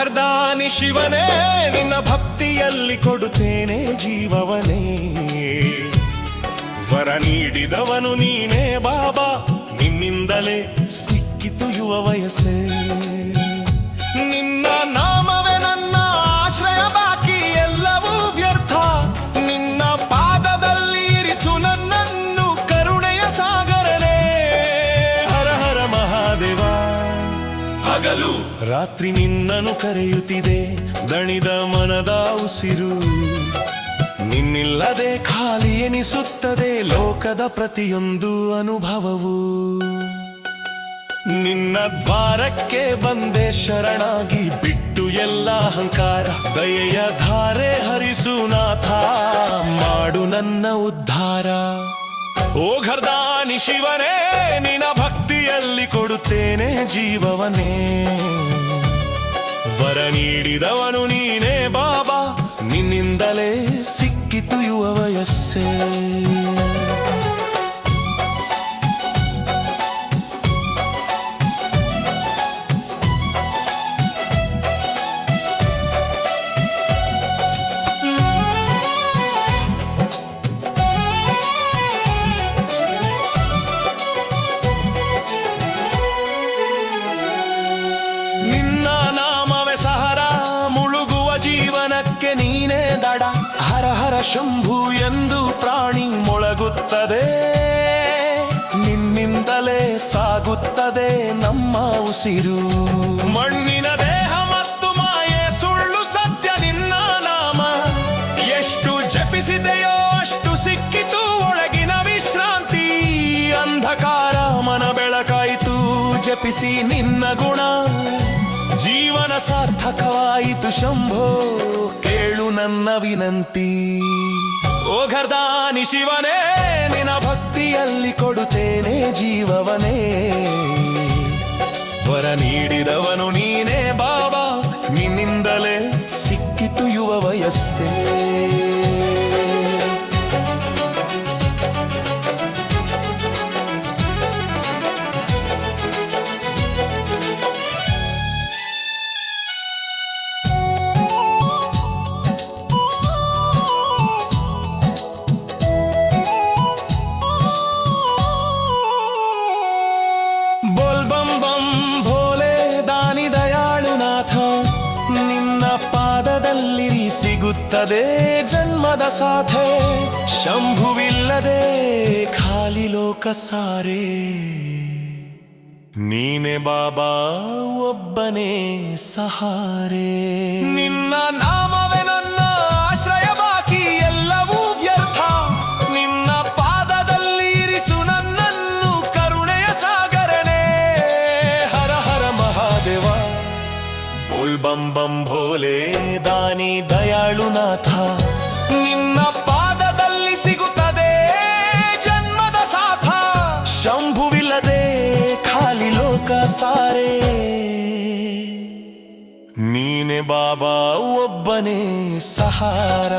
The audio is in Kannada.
ಘರ್ದಾನಿ ಶಿವನೇ ನಿನ್ನ ಭಕ್ತಿಯಲ್ಲಿ ಕೊಡುತ್ತೇನೆ ಜೀವವನೇ. ವರ ನೀಡಿದವನು ನೀನೇ ಬಾಬಾ, ನಿನ್ನಿಂದಲೇ ಸಿಕ್ಕಿತು ಯುವ ವಯಸ್ಸೇ. ನಿನ್ನ ನಾಮವೇ ನನ್ನ ಆಶ್ರಯ, ಬಾಕಿ ಎಲ್ಲವೂ ವ್ಯರ್ಥ. ನಿನ್ನ ಪಾದದಲ್ಲಿ ಇರಿಸು ನನ್ನನ್ನು ಕರುಣೆಯ ಸಾಗರನೇ. ಹರ ಹರ ಮಹಾದೇವ. ಹಗಲು ರಾತ್ರಿ ನಿನ್ನನ್ನು ಕರೆಯುತ್ತಿದೆ, ದಣಿದ ಮನದ ಉಸಿರು. ನಿನ್ನಿಲ್ಲದೆ ಖಾಲಿ ಎನಿಸುತ್ತದೆ ಲೋಕದ ಪ್ರತಿಯೊಂದು ಅನುಭವವು. ನಿನ್ನ ದ್ವಾರಕ್ಕೆ ಬಂದೆ ಶರಣಾಗಿ, ಬಿಟ್ಟು ಎಲ್ಲ ಅಹಂಕಾರ. ದಯೆಯ ಧಾರೆ ಹರಿಸು ನಾಥ, ಮಾಡು ನನ್ನ ಉದ್ಧಾರ. ಓ ಘರ್ದಾನಿ ಶಿವನೇ ನಿನ್ನ ಭಕ್ತಿಯಲ್ಲಿ ಕೊಡುತ್ತೇನೆ ಜೀವವನೇ. ವರ ನೀಡಿದವನು ನೀನೇ ಬಾಬಾ, ನಿನ್ನಿಂದಲೇ ಸಿಕ್ಕಿತು ಯುವ ವಯಸ್ಸೇ. ನೀನೇ ದಡ. ಹರ ಹರ ಶಂಭು ಎಂದು ಪ್ರಾಣಿ ಮೊಳಗುತ್ತದೆ, ನಿನ್ನಿಂದಲೇ ಸಾಗುತ್ತದೆ ನಮ್ಮ ಉಸಿರು. ಮಣ್ಣಿನ ದೇಹ ಮತ್ತು ಮಾಯೆ ಸುಳ್ಳು ಸತ್ಯ ನಿನ್ನ ನಾಮ. ಎಷ್ಟು ಜಪಿಸಿದೆಯೋ ಅಷ್ಟು ಸಿಕ್ಕಿತು ಒಳಗಿನ ವಿಶ್ರಾಂತಿ. ಅಂಧಕಾರ ಮನ ಬೆಳಕಾಯಿತು ಜಪಿಸಿ ನಿನ್ನ ಗುಣ. ಜೀವನ ಸಾರ್ಥಕವಾಯಿತು ಶಂಭೋ, ಕೇಳು ನನ್ನ ವಿನಂತಿ. ಓ ಘರ್ದಾನಿ ಶಿವನೇ ನಿನ್ನ ಭಕ್ತಿಯಲ್ಲಿ ಕೊಡುತ್ತೇನೆ ಜೀವವನೇ. ವರ ನೀಡಿದವನು ನೀನೇ ಬಾಬಾ, ನಿನ್ನಿಂದಲೇ ಸಿಕ್ಕಿತು ಯುವ ವಯಸ್ಸೇ. ಸಿಗುತ್ತದೆ ಜನ್ಮದ ಸಾಧೆ, ಶಂಭುವಿಲ್ಲದೆ ಖಾಲಿ ಲೋಕ ಸಾರೆ. ನೀನೆ ಬಾಬಾ ಒಬ್ಬನೇ ಸಹಾರೆ. ನಿನ್ನ ನಾಮವೇ ನನ್ನ ಆಶ್ರಯ, ಬಾಕಿ ಎಲ್ಲವೂ ವ್ಯರ್ಥ. ನಿನ್ನ ಪಾದದಲ್ಲಿ ಇರಿಸು ನನ್ನನ್ನು ಕರುಣೆಯ ಸಾಗರನೇ. ಹರ ಹರ ಮಹಾದೇವ. ಬೋಲ್ ಬಂ ಬಂ ಭೋಲೆ ದಾನಿ ದಯಾಳು ನಾಥ. ನಿನ್ನ ಪಾದದಲ್ಲಿ ಸಿಗುತ್ತದೆ ಜನ್ಮದ ಸಾಥ. ಶಂಭುವಿಲ್ಲದೆ ಖಾಲಿ ಲೋಕ ಸಾರೆ. ನೀನೆ ಬಾಬಾ ಒಬ್ಬನೇ ಸಹಾರ.